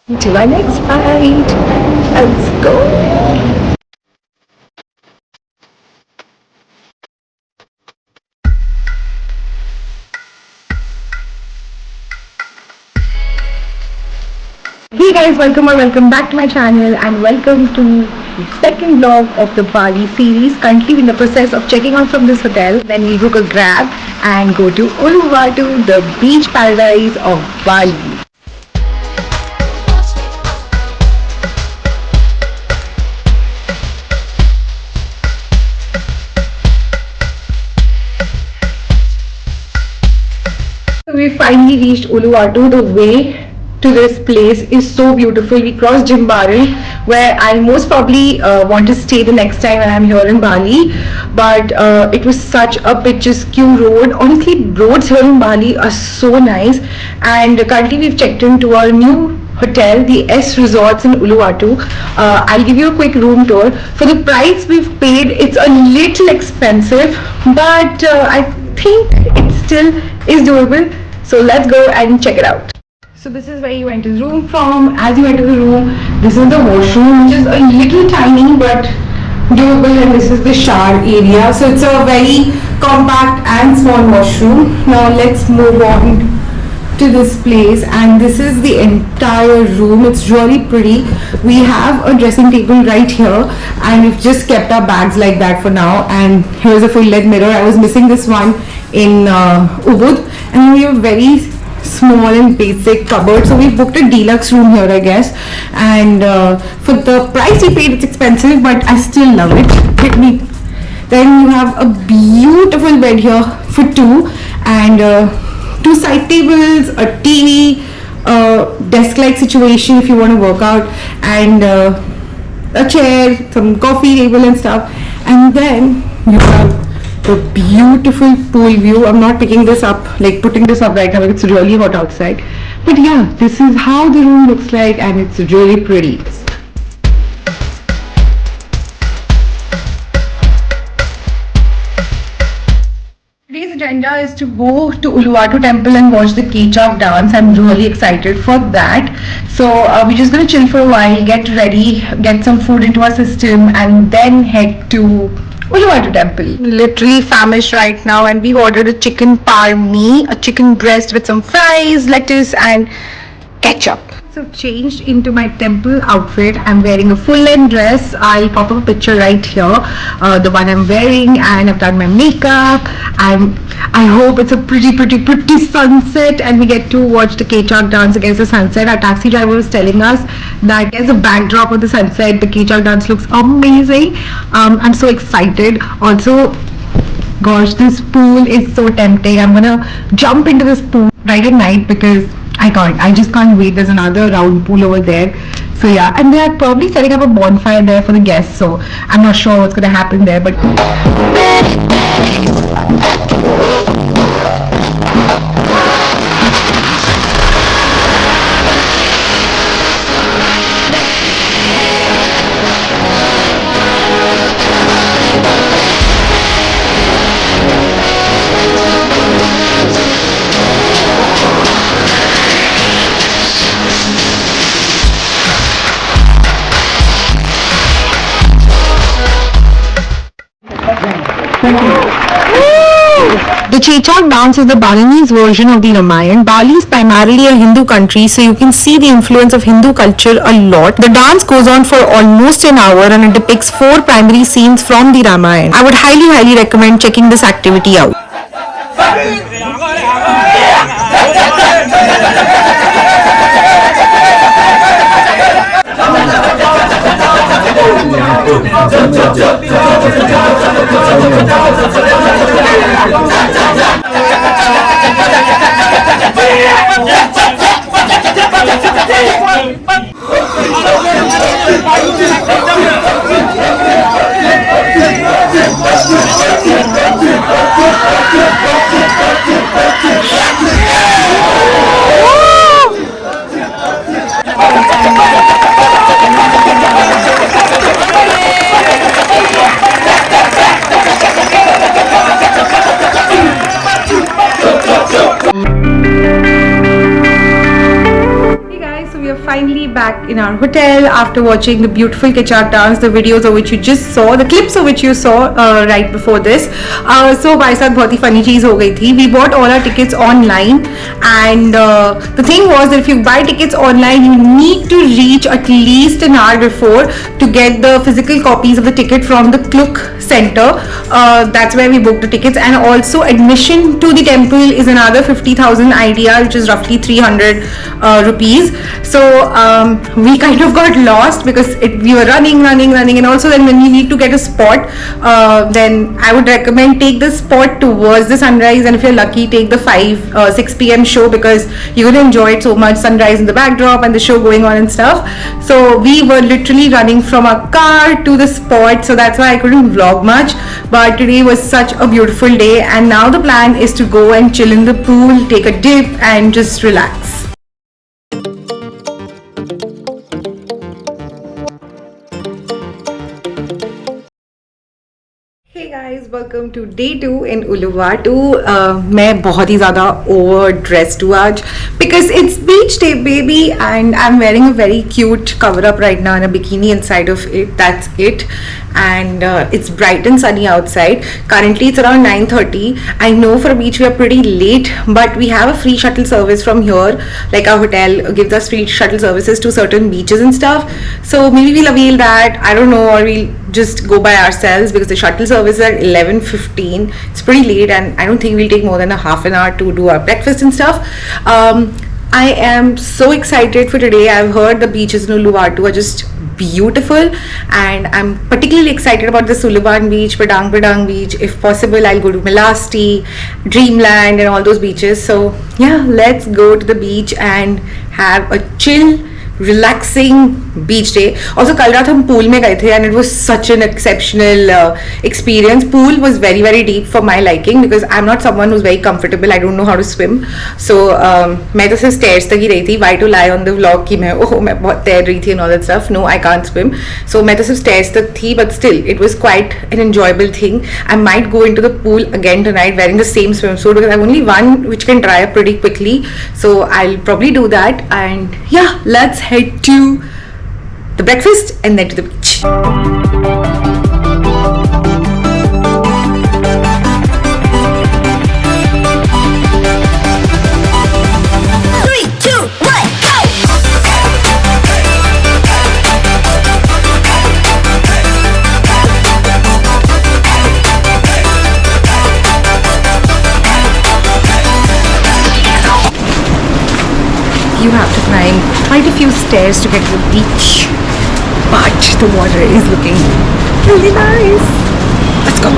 Till our next fight. Let's go. Hey guys, welcome or welcome back to my channel and welcome to the second vlog of the Bali series. Currently in the process of checking out from this hotel. Then we book a grab and go to Uluwatu, the beach paradise of Bali. So we finally reached Uluwatu. The way to this place is so beautiful. We crossed Jimbaran, where I most probably want to stay the next time when I'm here in Bali. But it was such a picturesque road. Honestly, roads here in Bali are so nice. And currently we've checked into our new hotel, the S Resorts in Uluwatu. I'll give you a quick room tour. For the price we've paid, it's a little expensive, but I think it still is doable. So let's go and check it out. So this is where you enter the room from. As you enter the room, this is the washroom, which is a little tiny but doable, and this is the shower area. So it's a very compact and small washroom. Now let's move on to this place, and this is the entire room. It's really pretty. We have a dressing table right here, and we've just kept our bags like that for now. And here's a full length mirror. I was missing this one in Ubud, and we have very small and basic cupboard. So we booked a deluxe room here, I guess, and for the price we paid, it's expensive, but I still love it. Then you have a beautiful bed here for two, and two side tables, a TV, desk-like situation if you want to work out, and a chair, some coffee table and stuff. And then you have the beautiful pool view. I'm not putting this up right now because it's really hot outside. But yeah, this is how the room looks like, and it's really pretty. Today's agenda is to go to Uluwatu temple and watch the Kechak dance. I'm really excited for that. So we're just going to chill for a while, get ready, get some food into our system, and then head to Uluwatu temple. Literally famished right now, and we ordered a chicken parmi, a chicken breast with some fries, lettuce and ketchup. So changed into my temple outfit. I'm wearing a full length dress. I'll pop up a picture right here, the one I'm wearing, and I've done my makeup. I hope it's a pretty sunset, and we get to watch the Kechak dance against the sunset. Our taxi driver was telling us that as a backdrop of the sunset, the Kechak dance looks amazing. I'm so excited. Also, gosh, this pool is so tempting. I'm gonna jump into this pool right at night because I just can't wait. There's another round pool over there. So yeah, and they are probably setting up a bonfire there for the guests. So I'm not sure what's gonna happen there, but the Chechak dance is the Balinese version of the Ramayana. Bali is primarily a Hindu country, so you can see the influence of Hindu culture a lot. The dance goes on for almost an hour, and it depicts 4 primary scenes from the Ramayana. I would highly recommend checking this activity out. finally back in our hotel after watching the beautiful Kechak dance, the videos of which you just saw, the clips of which you saw right before this. So हमारे साथ बहुत ही funny चीज़ हो गई थी. We bought all our tickets online, and the thing was that if you buy tickets online, you need to reach at least an hour before to get the physical copies of the ticket from the Kluk Center. That's where we booked the tickets, and also admission to the temple is another 50,000 IDR, which is roughly 300 rupees. So we kind of got lost because we were running, and also then when you need to get a spot, then I would recommend take the spot towards the sunrise, and if you're lucky, take the 6 p.m. show because you're gonna enjoy it so much. Sunrise in the backdrop and the show going on and stuff. So we were literally running from our car to the spot, so that's why I couldn't vlog much. But today was such a beautiful day, and now the plan is to go and chill in the pool, take a dip, and just relax. Hey guys, welcome to day 2 in Uluwatu. मैं बहुत ही ज़्यादा over dressed हूँ आज because it's beach day baby, and I'm wearing a very cute cover up right now and a bikini inside of it. That's it. And it's bright and sunny outside. Currently it's around 9:30. I know for a beach we are pretty late, but we have a free shuttle service from here. Like our hotel gives us free shuttle services to certain beaches and stuff. So maybe we'll avail that. I don't know, or we'll just go by ourselves because the shuttle service is at 11:15. It's pretty late, and I don't think we'll take more than a half an hour to do our breakfast and stuff. I am so excited for today. I've heard the beaches in Uluwatu are just beautiful, and I'm particularly excited about the Suluban beach, Padang beach. If possible, I'll go to Melasti, Dreamland, and all those beaches. So yeah, let's go to the beach and have a chill, relaxing beach day. Also कल रात हम pool में गए थे, and it was such an exceptional experience. Pool was very very deep for my liking because I'm not someone who's very comfortable. I don't know how to swim. So मैं तो सिर्फ stairs तक ही रही थी. Why to lie on the vlog कि मैं बहुत तैर रही थी and all that stuff. No, I can't swim. So मैं तो सिर्फ stairs तक थी, but still it was quite an enjoyable thing. I might go into the pool again tonight wearing the same swimsuit because I have only one which can dry up pretty quickly. So I'll probably do that, and yeah, let's head to the breakfast and then to the beach. 3, 2, 1, go! You have to climb quite a few stairs to get to the beach, but the water is looking really nice. Let's go.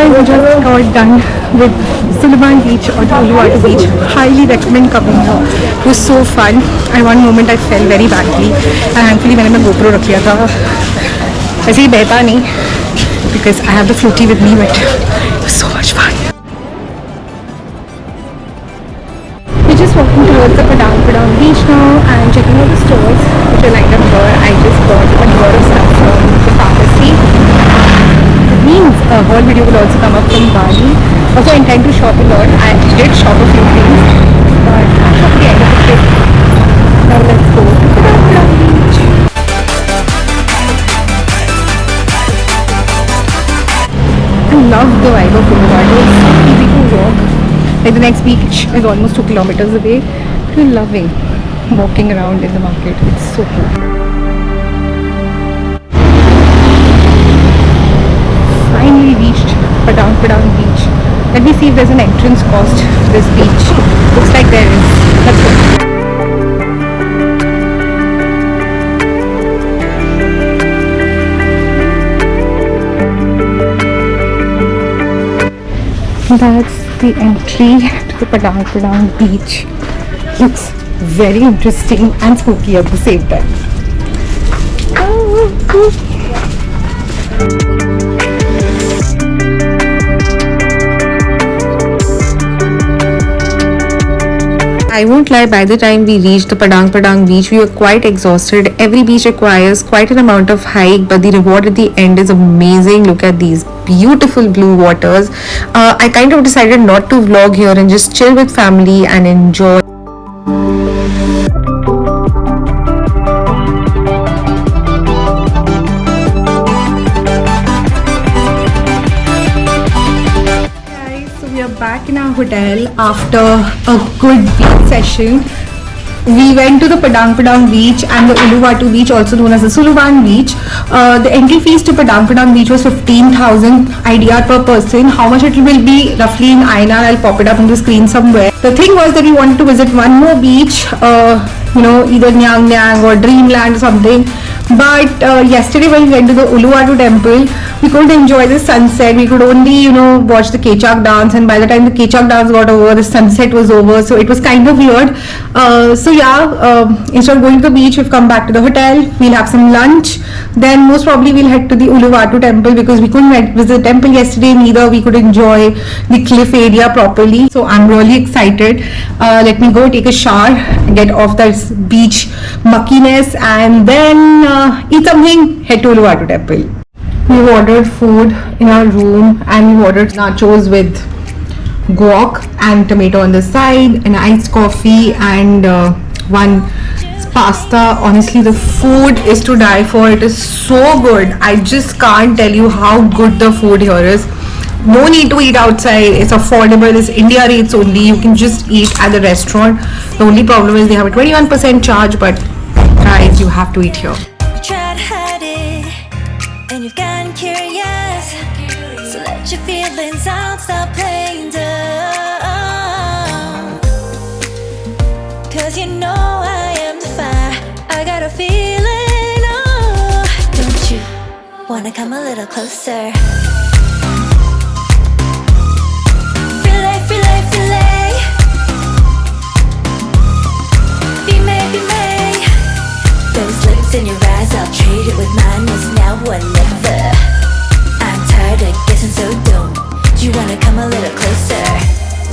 We just got done with Suluban Beach or Uluwatu Beach. Highly recommend coming here. It was so fun. At one moment I fell very badly, and thankfully मैंने अपना GoPro रख लिया था. ऐसे ही बहता नहीं because I have the floaty with me, but it was so much fun. We're just walking towards the Padang Beach now and checking out the stores which are lined up here. I just bought a lot of stuff from the pharmacy. Means a whole video will also come up from Bali. Also, I intend to shop a lot. I did shop a few things, but that's at the end of the trip. Now let's go to Padang Beach. I love the vibe of Uluwatu. It's so easy to walk. Like the next beach is almost 2 kilometers away. I'm loving walking around in the market. It's so cool. Finally reached Padang Beach. Let me see if there's an entrance cost to this beach. Looks like there is. Let's go. That's the entry to the Padang Padang beach. Looks very interesting and spooky at the same time. I won't lie, by the time we reached the Padang Padang beach, we were quite exhausted. Every beach requires quite an amount of hike, but the reward at the end is amazing. Look at these beautiful blue waters. I kind of decided not to vlog here and just chill with family and enjoy. We are back in our hotel after a good beach session. We went to the Padang Padang beach and the Uluwatu beach, also known as the Suluban beach. The entry fees to Padang Padang beach was 15,000 IDR per person. How much it will be roughly in INR, I'll pop it up on the screen somewhere. The thing was that we wanted to visit one more beach, either Nyang Nyang or Dreamland or something. But yesterday when we went to the Uluwatu temple, we couldn't enjoy the sunset. We could only, watch the Kechak dance, and by the time the Kechak dance got over, the sunset was over. So it was kind of weird. Instead of going to the beach, we've come back to the hotel. We'll have some lunch. Then most probably we'll head to the Uluwatu temple because we couldn't visit the temple yesterday. Neither we could enjoy the cliff area properly. So I'm really excited. Let me go take a shower, get off that beach muckiness, and then eat something. Head to Uluwatu temple. We ordered food in our room and we ordered nachos with guac and tomato on the side, an iced coffee and one pasta. Honestly, the food is to die for. It is so good. I just can't tell you how good the food here is. No need to eat outside. It's affordable. It's India rates only. You can just eat at the restaurant. The only problem is they have a 21% charge, but guys, you have to eat here. And you've gotten curious, so let your feelings out, stop playing dumb. Cause you know I am the fire, I got a feeling, oh. Don't you wanna come a little closer? Filet, filet, filet. Be made, be made. Those lips in your eyes, I'll trade it with mine. It's now or never. I'm tired of guessing, so don't you wanna come a little closer?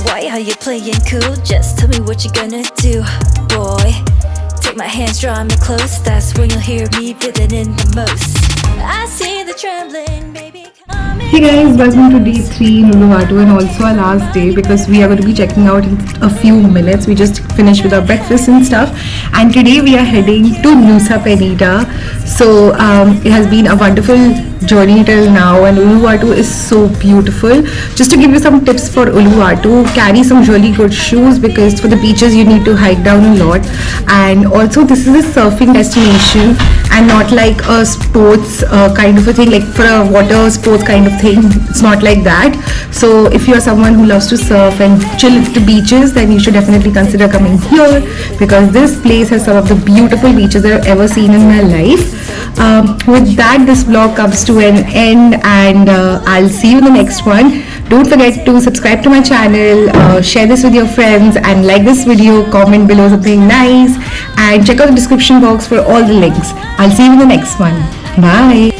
Why are you playing cool? Just tell me what you're gonna do, boy. Take my hands, draw me close. That's when you'll hear me feeling in the most. I see the trembling, baby. Hey guys, welcome to day 3 in Uluwatu and also our last day because we are going to be checking out in a few minutes. We just finished with our breakfast and stuff, and today we are heading to Nusa Penida. So it has been a wonderful journey till now and Uluwatu is so beautiful. Just to give you some tips for Uluwatu, carry some really good shoes because for the beaches you need to hike down a lot, and also this is a surfing destination and not like a sports kind of a thing, like for a water sports kind of thing. It's not like that. So if you are someone who loves to surf and chill at the beaches, then you should definitely consider coming here because this place has some of the beautiful beaches that I've ever seen in my life. With that, this vlog comes to an end and I'll see you in the next one. Don't forget to subscribe to my channel, share this with your friends and like this video, comment below something nice and check out the description box for all the links. I'll see you in the next one. Bye.